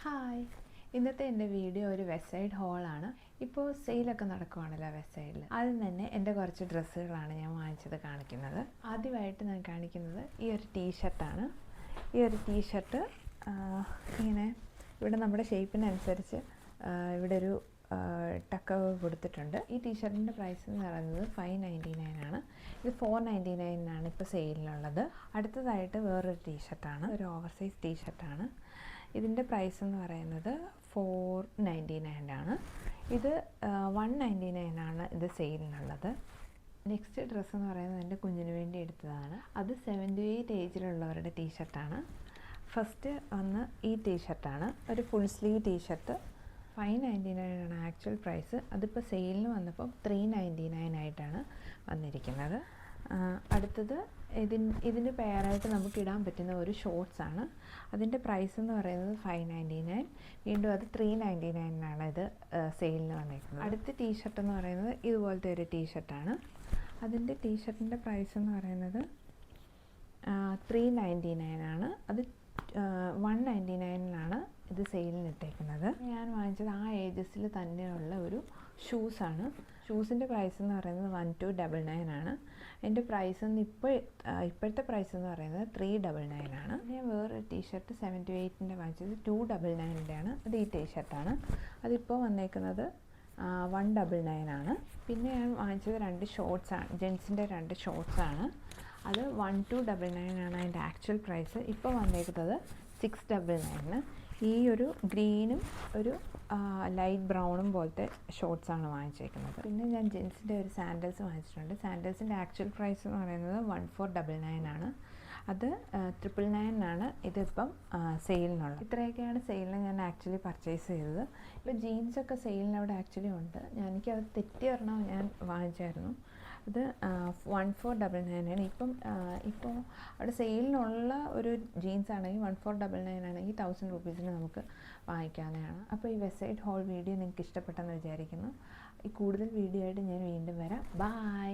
Hi, ഇന്നത്തെ എൻ്റെ video ഒരു വെസ്റ്റ് സൈഡ് ഹോളാണ്. ഇപ്പോൾ സെയിലൊക്കെ നടക്കുവാണല്ലോ വെസ്റ്റ് സൈഡിൽ. ആദ്യം തന്നെ എൻ്റെ കുറച്ച് ഡ്രസ്സുകളാണ് ഞാൻ വാങ്ങിച്ചത് കാണിക്കുന്നത്. ആദ്യമായിട്ട് ഞാൻ കാണിക്കുന്നത് ഈ ഒരു ടീഷർട്ടാണ്. ഈ ഒരു ടീഷർട്ട് ഇങ്ങനെ ഇവിടെ നമ്മുടെ ഷേപ്പിനനുസരിച്ച് ഇവിടെ ഒരു ടക്കൊക്കെ കൊടുത്തിട്ടുണ്ട്. ഈ ടീഷർട്ടിൻ്റെ പ്രൈസ് എന്ന് പറയുന്നത് 599 ആണ്. ഇത് 499 ഇപ്പോൾ സെയിലിനുള്ളത്. അടുത്തതായിട്ട് വേറൊരു ടീഷർട്ടാണ്, ഒരു ഓവർ സൈസ് ടീഷർട്ടാണ്. ഇതിൻ്റെ പ്രൈസ് എന്ന് പറയുന്നത് 499 ആണ്. ഇത് 199 ആണ് ഇത് സെയിലിനുള്ളത്. നെക്സ്റ്റ് ഡ്രസ്സ് എന്ന് പറയുന്നത് എൻ്റെ കുഞ്ഞിന് വേണ്ടി എടുത്തതാണ്. അത് 7 to 8 ഏജിലുള്ളവരുടെ ടീഷർട്ടാണ്. ഫസ്റ്റ് വന്ന് ഈ ടീഷർട്ടാണ്, ഒരു ഫുൾ സ്ലീവ് ടീഷർട്ട്. 599 ആണ് ആക്ച്വൽ പ്രൈസ്. അതിപ്പോൾ സെയിലിന് വന്നപ്പോൾ 399 ആയിട്ടാണ് വന്നിരിക്കുന്നത്. അടുത്തത് ഇതിന് പെയറായിട്ട് നമുക്ക് ഇടാൻ പറ്റുന്ന ഒരു ഷോർട്ട്സാണ്. അതിൻ്റെ പ്രൈസ് എന്ന് പറയുന്നത് 599. വീണ്ടും അത് 399 ഇത് സെയിലിന് വന്നേക്കുന്നത്. അടുത്ത ടീഷർട്ട് എന്ന് പറയുന്നത് ഇതുപോലത്തെ ഒരു ടീഷർട്ടാണ്. അതിൻ്റെ ടീഷർട്ടിൻ്റെ പ്രൈസ് എന്ന് പറയുന്നത് 399 ആണ്. അത് 199 ഇത് സെയിലിന് ഇട്ടേക്കുന്നത്. ഞാൻ വാങ്ങിച്ചത് ആ ഏജസിൽ തന്നെയുള്ള ഒരു ഷൂസാണ്. ഷൂസിൻ്റെ പ്രൈസ് എന്ന് പറയുന്നത് 1299 ആണ്. എൻ്റെ പ്രൈസ് ഇപ്പോഴത്തെ പ്രൈസ് എന്ന് പറയുന്നത് 399 ആണ്. ഞാൻ വേറൊരു ടീഷർട്ട് 7 to 8 വാങ്ങിച്ചത് 299 ആണ്. അത് ഈ ടീഷർട്ടാണ്. അതിപ്പോൾ വന്നേക്കുന്നത് 199 ആണ്. പിന്നെ ഞാൻ വാങ്ങിച്ചത് 2 ഷോർട്ട്സാണ്, ജെൻസിൻ്റെ 2 ഷോർട്ട്സാണ്. അത് 1299 ആണ് അതിൻ്റെ ആക്ച്വൽ പ്രൈസ്. ഇപ്പോൾ വന്നേക്കുന്നത് 699. ഈ ഒരു ഗ്രീനും ഒരു ലൈറ്റ് ബ്രൗണും പോലത്തെ ഷോർട്ട്സാണ് വാങ്ങിച്ചേക്കുന്നത്. പിന്നെ ഞാൻ ജെൻസിൻ്റെ ഒരു സാൻഡൽസ് വാങ്ങിച്ചിട്ടുണ്ട്. സാൻഡൽസിൻ്റെ ആക്ച്വൽ പ്രൈസ് എന്ന് പറയുന്നത് 1499 ആണ്. അത് 999 ആണ് ഇതിപ്പം സെയിലിനുള്ളത്. ഇത്രയൊക്കെയാണ് സെയിലിന് ഞാൻ ആക്ച്വലി പർച്ചേസ് ചെയ്തത്. ഇപ്പോൾ ജീൻസൊക്കെ സെയിലിന് അവിടെ ആക്ച്വലി ഉണ്ട്. എനിക്കത് തെറ്റി പറഞ്ഞാൽ ഞാൻ വാങ്ങിച്ചായിരുന്നു. അത് 1499 ആണ്. ഇപ്പോൾ അവിടെ സെയിലിനുള്ള ഒരു ജീൻസ് ആണെങ്കിൽ 1499 ആണെങ്കിൽ 1000 രൂപീസിന് നമുക്ക് വാങ്ങിക്കാവുന്നതാണ്. അപ്പോൾ ഈ വെസ്റ്റ് സൈഡ് ഹോൾ വീഡിയോ നിങ്ങൾക്ക് ഇഷ്ടപ്പെട്ടെന്ന് വിചാരിക്കുന്നു. ഈ കൂടുതൽ വീഡിയോ ആയിട്ട് ഞാൻ വീണ്ടും വരാം. ബൈ.